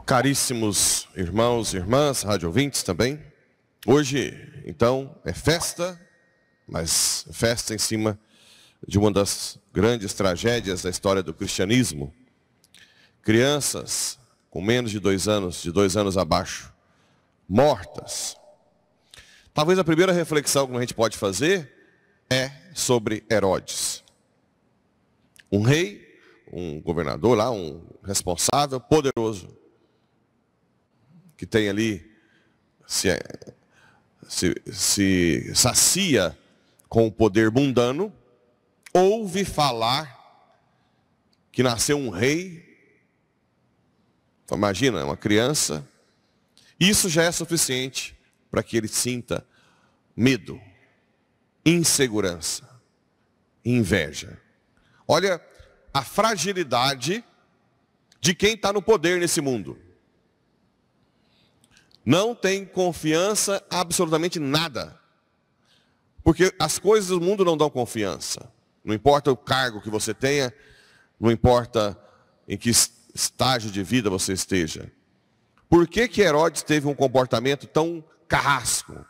Caríssimos irmãos e irmãs, rádio ouvintes também. Hoje, então, é festa, mas festa em cima de uma das grandes tragédias da história do cristianismo. Crianças com menos de 2 anos, de 2 anos abaixo, mortas. Talvez a primeira reflexão que a gente pode fazer é sobre Herodes. Um rei, um governador lá, um responsável, poderoso, que tem ali, se sacia com o poder mundano, ouve falar que nasceu um rei. Então, imagina, uma criança. Isso já é suficiente para que ele sinta medo, insegurança, inveja. Olha a fragilidade de quem está no poder nesse mundo. Não tem confiança absolutamente nada. Porque as coisas do mundo não dão confiança. Não importa o cargo que você tenha, não importa em que estágio de vida você esteja. Por que que Herodes teve um comportamento tão carrasco?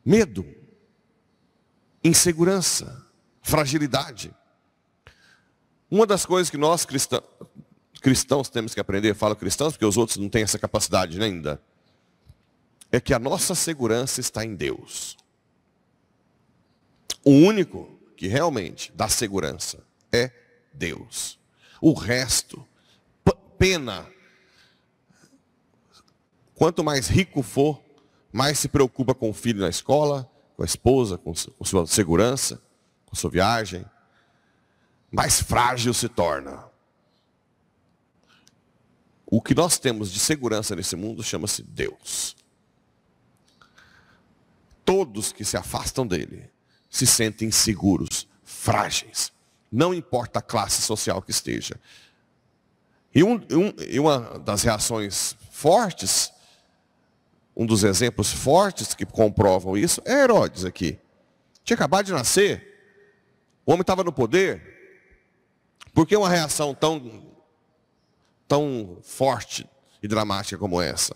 Medo, insegurança, fragilidade. Uma das coisas que nós cristãos temos que aprender, falo cristãos porque os outros não têm essa capacidade ainda, é que a nossa segurança está em Deus. O único que realmente dá segurança é Deus. O resto, pena. Quanto mais rico for, mais se preocupa com o filho na escola, com a esposa, com sua segurança, com sua viagem. Mais frágil se torna. O que nós temos de segurança nesse mundo chama-se Deus. Todos que se afastam dele se sentem inseguros, frágeis. Não importa a classe social que esteja. E uma das reações fortes, um dos exemplos fortes que comprovam isso, é Herodes aqui. Tinha acabado de nascer, o homem estava no poder. Por que uma reação tão forte e dramática como essa?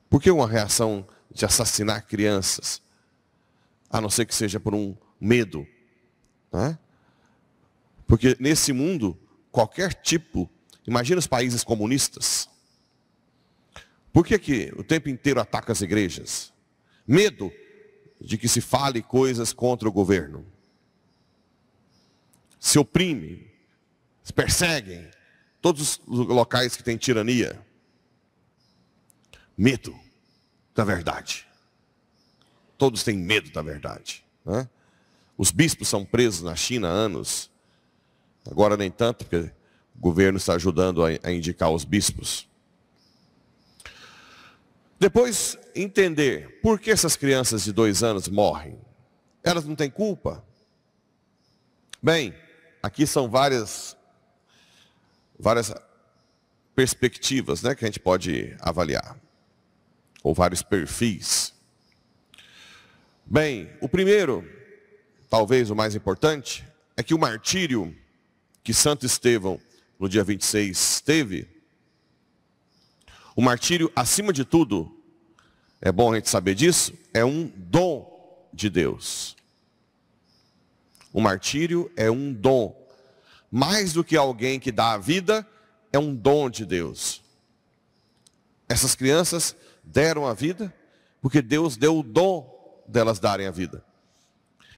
Por que uma reação de assassinar crianças? A não ser que seja por um medo. Né? Porque nesse mundo, qualquer tipo, imagina os países comunistas. Por que o tempo inteiro ataca as igrejas? Medo de que se fale coisas contra o governo. Se oprimem, se perseguem, todos os locais que têm tirania. Medo da verdade. Todos têm medo da verdade. Né? Os bispos são presos na China há anos. Agora nem tanto, porque o governo está ajudando a indicar os bispos. Depois, entender por que essas crianças de 2 anos morrem. Elas não têm culpa. Bem, aqui são várias perspectivas, né, que a gente pode avaliar. Ou vários perfis. Bem, o primeiro, talvez o mais importante, é que o martírio que Santo Estevão, no dia 26, teve, o martírio, acima de tudo, é bom a gente saber disso, é um dom de Deus. O martírio é um dom. Mais do que alguém que dá a vida, é um dom de Deus. Essas crianças deram a vida, porque Deus deu o dom delas darem a vida.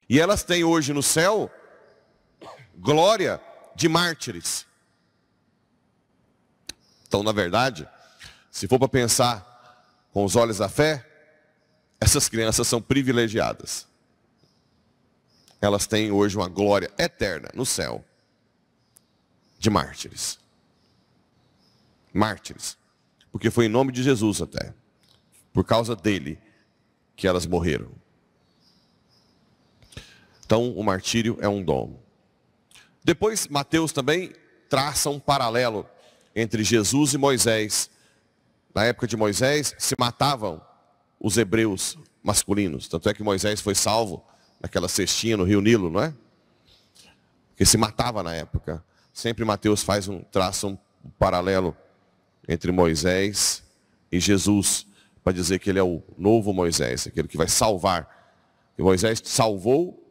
E elas têm hoje no céu, glória de mártires. Então, na verdade, se for para pensar com os olhos da fé, essas crianças são privilegiadas. Elas têm hoje uma glória eterna no céu de mártires. Mártires. Porque foi em nome de Jesus até. Por causa dele que elas morreram. Então, o martírio é um dom. Depois, Mateus também traça um paralelo entre Jesus e Moisés na época de Moisés, se matavam os hebreus masculinos. Tanto é que Moisés foi salvo naquela cestinha no rio Nilo, não é? Porque se matava na época. Sempre Mateus traça um paralelo entre Moisés e Jesus, para dizer que ele é o novo Moisés, aquele que vai salvar. E Moisés salvou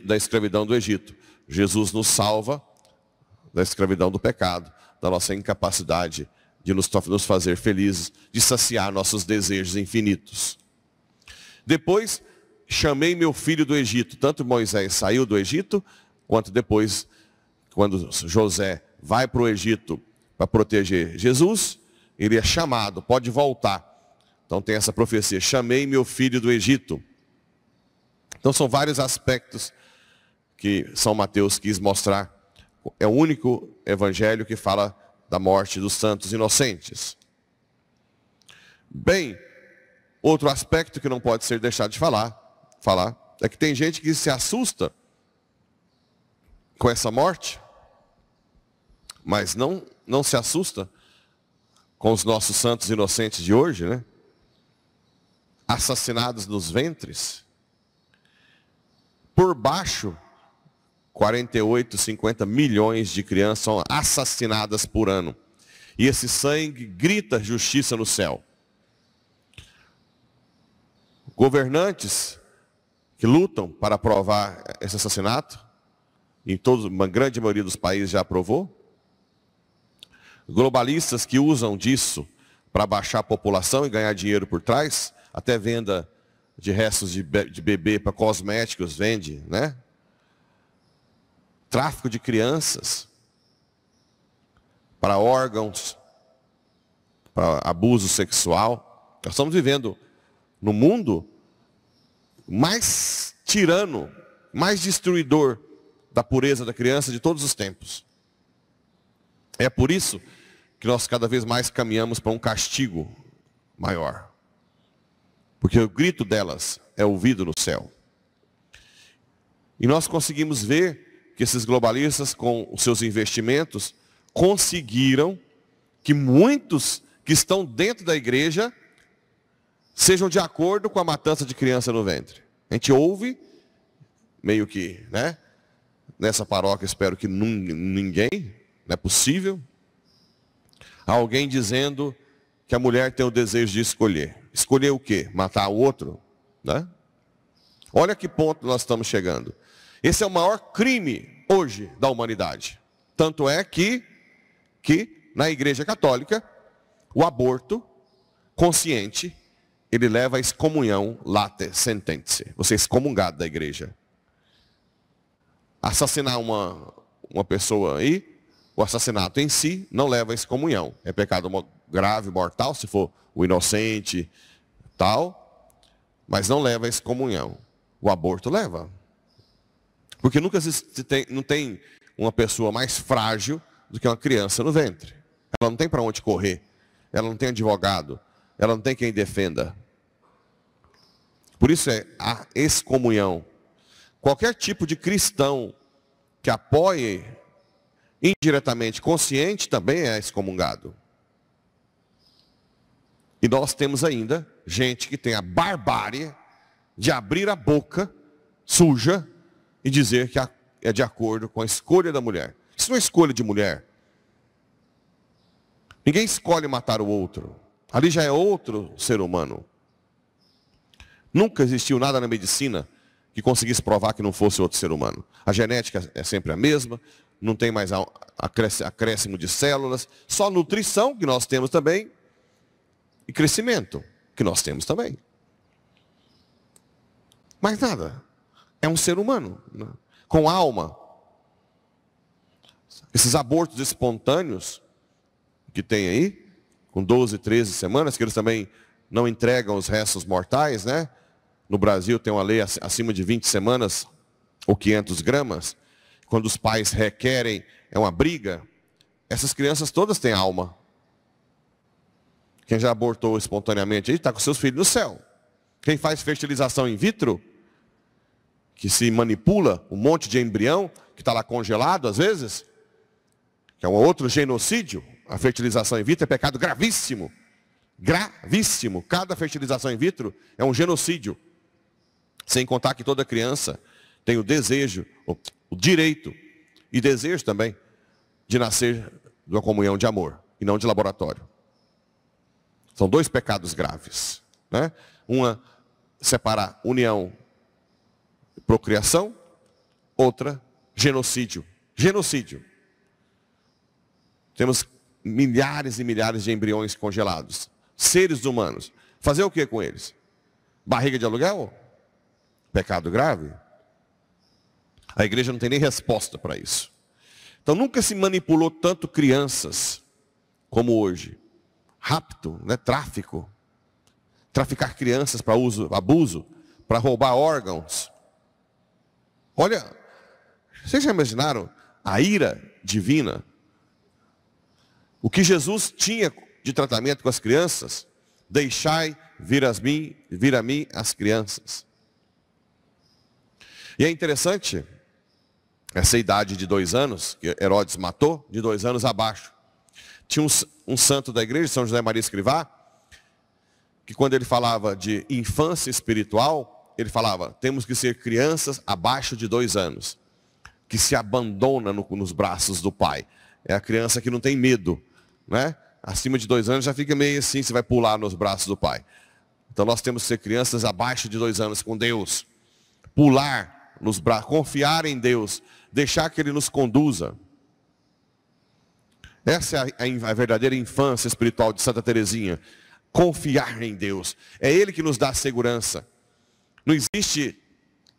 da escravidão do Egito. Jesus nos salva da escravidão do pecado, da nossa incapacidade de nos fazer felizes, de saciar nossos desejos infinitos. Depois, chamei meu filho do Egito. Tanto Moisés saiu do Egito, quanto depois, quando José vai para o Egito para proteger Jesus, ele é chamado, pode voltar. Então tem essa profecia, chamei meu filho do Egito. Então são vários aspectos que São Mateus quis mostrar. É o único evangelho que fala da morte dos santos inocentes. Bem, outro aspecto que não pode ser deixado de falar é que tem gente que se assusta com essa morte, mas não se assusta com os nossos santos inocentes de hoje, né? Assassinados nos ventres. Por baixo, 48, 50 milhões de crianças são assassinadas por ano. E esse sangue grita justiça no céu. Governantes que lutam para aprovar esse assassinato, uma grande maioria dos países já aprovou. Globalistas que usam disso para baixar a população e ganhar dinheiro por trás, até venda de restos de bebê para cosméticos vende, né? Tráfico de crianças para órgãos, para abuso sexual. Nós estamos vivendo no mundo mais tirano, mais destruidor da pureza da criança de todos os tempos. É por isso que nós cada vez mais caminhamos para um castigo maior. Porque o grito delas é ouvido no céu. E nós conseguimos ver que esses globalistas, com os seus investimentos, conseguiram que muitos que estão dentro da igreja sejam de acordo com a matança de criança no ventre. A gente ouve, meio que, né? Nessa paróquia, espero que ninguém, não é possível, alguém dizendo que a mulher tem o desejo de escolher. Escolher o quê? Matar o outro? Né? Olha que ponto nós estamos chegando. Esse é o maior crime hoje da humanidade. Tanto é que na Igreja Católica, o aborto consciente, ele leva a excomunhão late sententia. Você é excomungado da igreja. Assassinar uma pessoa aí, o assassinato em si não leva a excomunhão. É pecado grave, mortal, se for o inocente, tal, mas não leva a excomunhão. O aborto leva. Porque não tem uma pessoa mais frágil do que uma criança no ventre. Ela não tem para onde correr. Ela não tem advogado. Ela não tem quem defenda. Por isso é a excomunhão. Qualquer tipo de cristão que apoie indiretamente, consciente, também é excomungado. E nós temos ainda gente que tem a barbárie de abrir a boca suja e dizer que é de acordo com a escolha da mulher. Isso não é escolha de mulher. Ninguém escolhe matar o outro. Ali já é outro ser humano. Nunca existiu nada na medicina que conseguisse provar que não fosse outro ser humano. A genética é sempre a mesma, não tem mais acréscimo de células, só nutrição, que nós temos também, e crescimento, que nós temos também. Mais nada. É um ser humano, né? Com alma. Esses abortos espontâneos que tem aí, com 12, 13 semanas, que eles também não entregam os restos mortais, né? No Brasil tem uma lei acima de 20 semanas, ou 500 gramas. Quando os pais requerem, é uma briga. Essas crianças todas têm alma. Quem já abortou espontaneamente aí, está com seus filhos no céu. Quem faz fertilização in vitro, que se manipula um monte de embrião, que está lá congelado às vezes, que é um outro genocídio, a fertilização in vitro é pecado gravíssimo. Gravíssimo. Cada fertilização in vitro é um genocídio. Sem contar que toda criança tem o desejo, o direito e desejo também de nascer de uma comunhão de amor e não de laboratório. São dois pecados graves, né? Uma, separar união e procriação. Outra, genocídio. Genocídio. Temos milhares e milhares de embriões congelados. Seres humanos. Fazer o que com eles? Barriga de aluguel? Pecado grave? A igreja não tem nem resposta para isso. Então nunca se manipulou tanto crianças como hoje. Rapto, né? Tráfico. Traficar crianças para uso, abuso, para roubar órgãos. Olha, vocês já imaginaram a ira divina? O que Jesus tinha de tratamento com as crianças? Deixai vir a mim as crianças. E é interessante, essa idade de 2 anos, que Herodes matou, de 2 anos abaixo. Tinha um santo da igreja, São José Maria Escrivá, que quando ele falava de infância espiritual, ele falava, temos que ser crianças abaixo de 2 anos, que se abandona nos braços do pai. É a criança que não tem medo, né? Acima de 2 anos já fica meio assim, você vai pular nos braços do pai. Então nós temos que ser crianças abaixo de 2 anos com Deus. Pular nos braços, confiar em Deus, deixar que Ele nos conduza. Essa é a verdadeira infância espiritual de Santa Teresinha. Confiar em Deus. É Ele que nos dá segurança. Não existe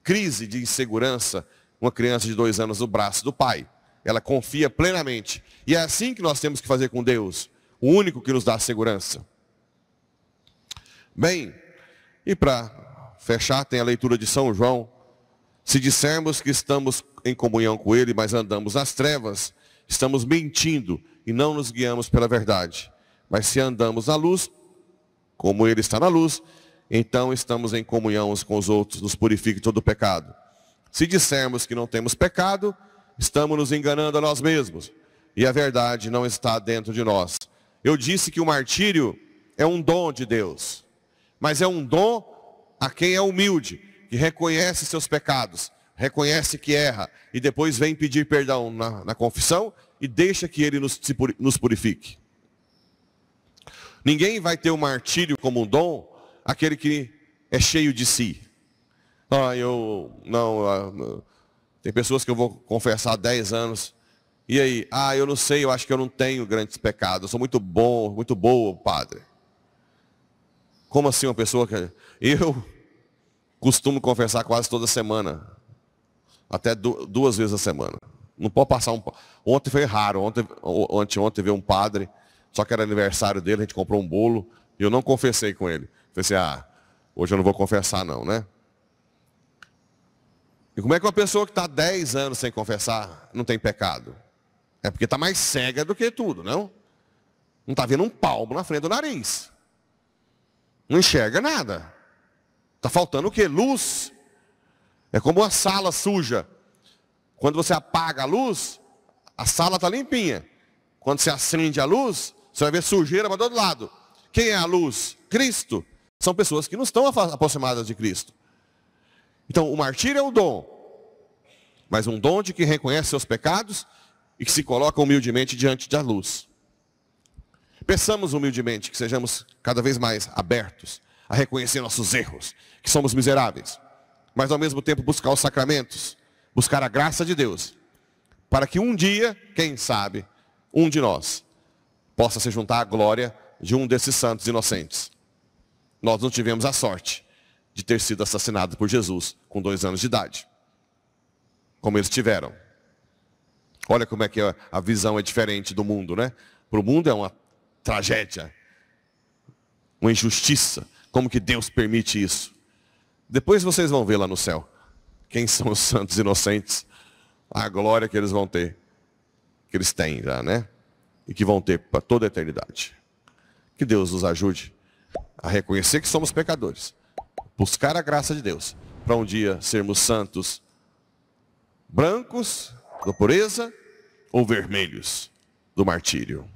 crise de insegurança uma criança de 2 anos no braço do pai. Ela confia plenamente. E é assim que nós temos que fazer com Deus. O único que nos dá segurança. Bem, e para fechar, tem a leitura de São João. Se dissermos que estamos em comunhão com Ele, mas andamos nas trevas, estamos mentindo e não nos guiamos pela verdade. Mas se andamos na luz, como Ele está na luz, então estamos em comunhão uns com os outros, nos purifica de todo pecado. Se dissermos que não temos pecado, estamos nos enganando a nós mesmos, e a verdade não está dentro de nós. Eu disse que o martírio é um dom de Deus, mas é um dom a quem é humilde, que reconhece seus pecados, reconhece que erra, e depois vem pedir perdão na confissão, e deixa que Ele nos purifique. Ninguém vai ter o martírio como um dom, aquele que é cheio de si. Tem pessoas que eu vou confessar há 10 anos, e aí, eu não sei, eu acho que eu não tenho grandes pecados, eu sou muito bom, muito boa, padre. Como assim uma pessoa que... Eu costumo confessar quase toda semana, até 2 vezes a semana. Não pode passar Ontem foi raro, ontem veio um padre, só que era aniversário dele, a gente comprou um bolo, e eu não confessei com ele. Falei assim, hoje eu não vou confessar não, né? E como é que uma pessoa que está 10 anos sem confessar não tem pecado? É porque está mais cega do que tudo, não? Não está vendo um palmo na frente do nariz. Não enxerga nada. Está faltando o quê? Luz. É como uma sala suja. Quando você apaga a luz, a sala está limpinha. Quando você acende a luz, você vai ver sujeira para todo lado. Quem é a luz? Cristo. São pessoas que não estão aproximadas de Cristo. Então, o martírio é um dom. Mas um dom de quem reconhece seus pecados e que se coloca humildemente diante da luz. Peçamos humildemente que sejamos cada vez mais abertos a reconhecer nossos erros, que somos miseráveis. Mas ao mesmo tempo buscar os sacramentos, buscar a graça de Deus. Para que um dia, quem sabe, um de nós possa se juntar à glória de um desses santos inocentes. Nós não tivemos a sorte de ter sido assassinado por Jesus com 2 anos de idade, como eles tiveram. Olha como é que a visão é diferente do mundo, né? Para o mundo é uma tragédia, uma injustiça. Como que Deus permite isso? Depois vocês vão ver lá no céu quem são os santos inocentes, a glória que eles vão ter, que eles têm já, né? E que vão ter para toda a eternidade. Que Deus nos ajude a reconhecer que somos pecadores, buscar a graça de Deus, para um dia sermos santos, brancos, da pureza, ou vermelhos, do martírio.